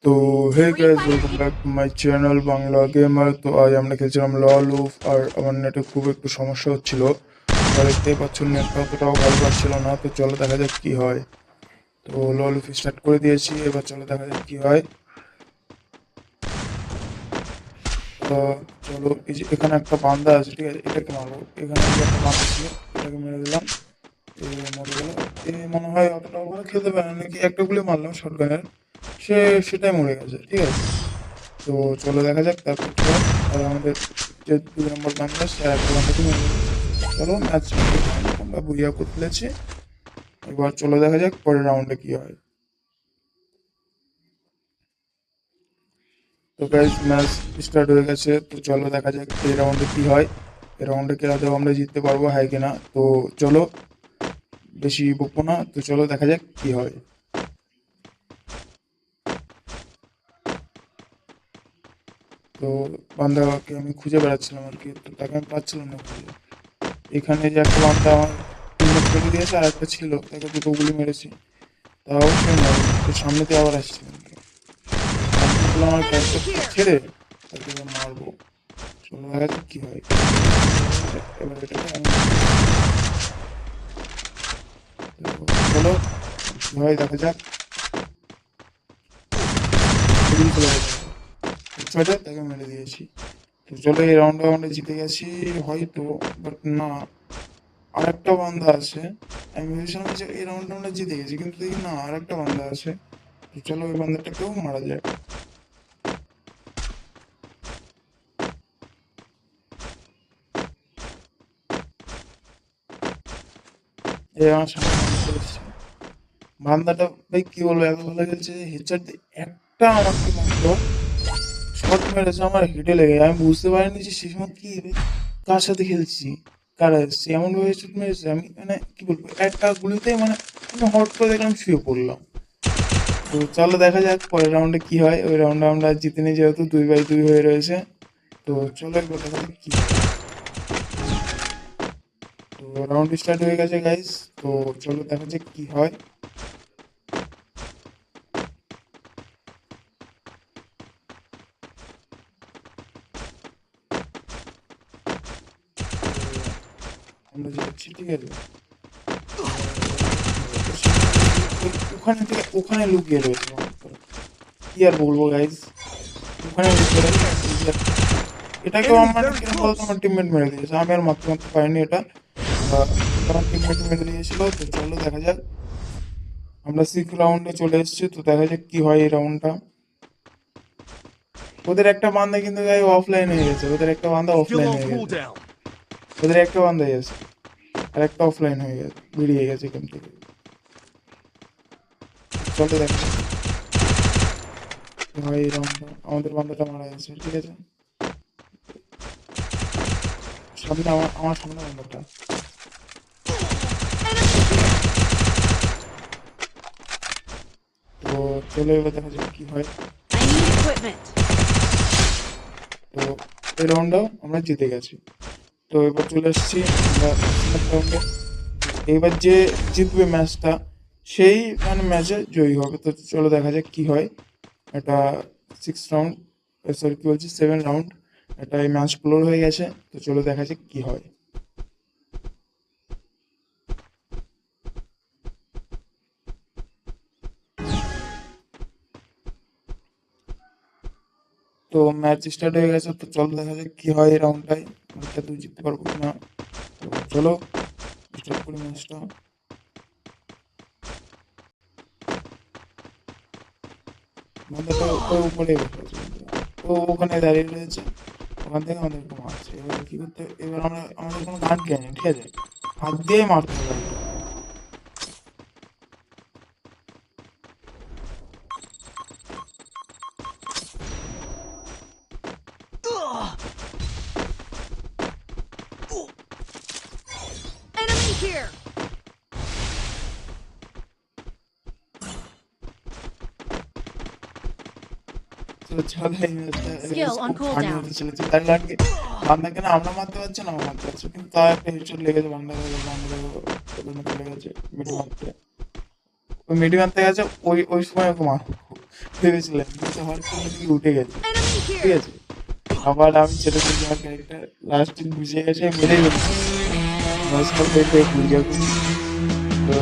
তো hey guys, welcome back to my channel Bangla gamer. তো আজ আমরা খেলছিলাম ললুফ, আর আমার নেটে খুব একটু সমস্যা হচ্ছিল। আর দেখতেই পাচ্ছ নেটটা অতটাও ভালো পাচ্ছিল না। তো চলো দেখা যাক কি হয়। তো ললুফ স্টার্ট করে দিয়েছি, এবার চলো দেখা যাক কি হয়। তো চলো, এই যে এখানে একটা বান্দা আছে, ঠিক আছে, এটাকে মারবো। এখানে যে একটা বান্দা ছিল, এটাকে মেরে দিলাম। এ মরে গেল। এ মনে হয় অতটাও ভালো খেলতে পারে না, নাকি একটা গুলি মারলাম শটগানের, সেটাই মরে গেছে, ঠিক আছে। তো চলো দেখা যাক তারপর কি হয়। আর আমাদের যে 2 নম্বর বান্দা, সে একটা বান্দাকে মেরে দিয়েছে। চলো, ম্যাচ আমরা বুঝিয়া করে ফেলেছি। এবার চলো দেখা যাক পরের রাউন্ডে কি হয়। তো গাইস, ম্যাচ স্টার্ট হয়ে গেছে। তো চলো দেখা যাক এই রাউন্ডে কি হয়। এই রাউন্ডে কি আদৌ আমরা জিততে পারবো, হয় কিনা। তো চলো, বেশি বকবো না, তো চলো দেখা যাক কি হয়। তো বান্দাকে আমি খুঁজে বেড়াচ্ছিলাম আর কি, তো তাকে আমি পাচ্ছিলাম না খুঁজে। এখানে যে একটা বান্দা আমার টিমমেট ফেলে দিয়েছে, আর একটা ছিল, তাকে দুটো গুলি মেরেছি, তা অবশ্যই মারবো। তো সামনে দিয়ে আবার আসছে আমাকে। শান্তি পেলাম আমার Enemy ক্যারেক্টারটা here! ছেড়ে তাকে এবার মারবো। চলো দেখা যাক কি হয়। এবার এটাকে আমি চলো কি হয় দেখা যাক। গুলি চলে গেছে, ছয়টা তাকে মেরে দিয়েছি। তো চলো, এই রাউন্ডে আমরা জিতে গেছি হয়তো, বাট না, আরেকটা বান্দা আছে। আমি ভেবেছিলাম যে এই রাউন্ডে আমরা জিতে গেছি, কিন্তু দেখি না, আরেকটা বান্দা আছে। তো চলো ওই বান্দাটাকেও মারা যায়। এই আমার সামনে বান্দাটা এসছে। বান্দাটা ভাই কি বলবো, এত ভালো খেলছে, হেডশট একটা আমাকে মাত্র শট মেরেছে, আমার হেডে লেগে, আমি বুঝতে পারিনি যে সে সময় কি কার সাথে খেলছি, কারা এসছে, এমন ভাবে শট মেরেছে, আমি মানে কি বলবো, একটা গুলিতে মানে আমি হট করে দেখলাম, শুয়ে পড়লাম। তো চলো দেখা যাক পরের রাউন্ডে কি হয়। ওই রাউন্ডে আমরা জিতিনি, যেহেতু 2-2 হয়ে রয়েছে। তো চলো একবার দেখা যাক কি হয়। তো রাউন্ড স্টার্ট হয়ে গেছে গাইস। তো চলো দেখা যাক কি হয়। তো আমরা যাচ্ছি, ঠিক আছে। তো সামনে ওখানে থেকে ওখানে লুকিয়ে রয়েছে বান্দরটা। কি আর বলবো গাইস, ওখানে লুকিয়ে রয়েছে। এই যে এটাকেও Enemy আমার very কিরকম বলতো, close! আমার টিমমেট মেরে দিয়েছে, আমি আর মারতে পারিনি এটা। এটা আমার টিমমেট মেরে দিয়েছিল। তো চলো দেখা যাক, আমরা 6 রাউন্ডে চলে এসেছি। তো দেখা যাক কি হয় এই রাউন্ডটা। ওদের একটা বান্দা কিন্তু গাই অফলাইন হয়ে গেছে, ওদের একটা বান্দা Still অফলাইন on হয়ে গেছে, cooldown. ওদের একটা বান্দাই আছে, আর একটা অফলাইন হয়ে গেছে, বেরিয়ে গেছে গেম থেকে। চলো দেখা যাক কি হয় এই রাউন্ডটা। আমাদের বান্দাটা মারা গেছে, ঠিক আছে। সামনে আমার সামনে বান্দাটা। Enemy here! তো চলো এবার দেখা যাক কি হয়। I need equipment. তো এই রাউন্ডটাও আমরা জিতে গেছি। তো এবার চলে এসেছি আমরা 7 রাউন্ডে। তো এবার যে জিতবে ম্যাচটা, সেই মানে ম্যাচে জয়ী হবে। তো চলো দেখা যাক কি হয়। এটা 6 রাউন্ড, সরি কি বলছি, 7 রাউন্ড। এটা এই ম্যাচ ফ্লোর হয়ে গেছে। তো চলো দেখা যাক কি হয়। তো ম্যাচ স্টার্ট হয়ে গেছে। তো চলো দেখা যাক কি হয় এই রাউন্ডটায়, ম্যাচটা তুই জিততে পারবো কিনা। তো চলো স্টার্ট করি ম্যাচটা। বান্দাটা ওই উপরে বসে আছে, ও ওখানে দাঁড়িয়ে রয়েছে, ওখান থেকে আমাদেরকে মারছে। এবার কি করতে, এবার আমাদের কোনো গান কে নেই, ঠিক আছে, হাত দিয়ে মারতে হবে আমাদেরকে। Ugh! Enemy here! তো চলো এই ম্যাচটা Skill on খুব ফানি cooldown. হতে চলেছে, তার লাগে বান্দাকে না আমরা মারতে পারছি না, ও মারতে পারছে, কিন্তু তার একটা হেডশট লেগেছে, বান্দাকে চলে গেছে মিডি মারতে। ওই মিডি মারতে গেছে, ওই ওই সময় ওকে মারবো। ভেবেছিলাম, কিন্তু হঠাৎ করে দেখি উঠে গেছে। Enemy ঠিক here. আছে, আবার আমি ছেড়ে দিয়েছি আমার ক্যারেক্টার, লাস্টে বুঝে গেছে মেরে ফেলছি। নষ্ট হয়ে গুড়িয়া গুড়ি। তো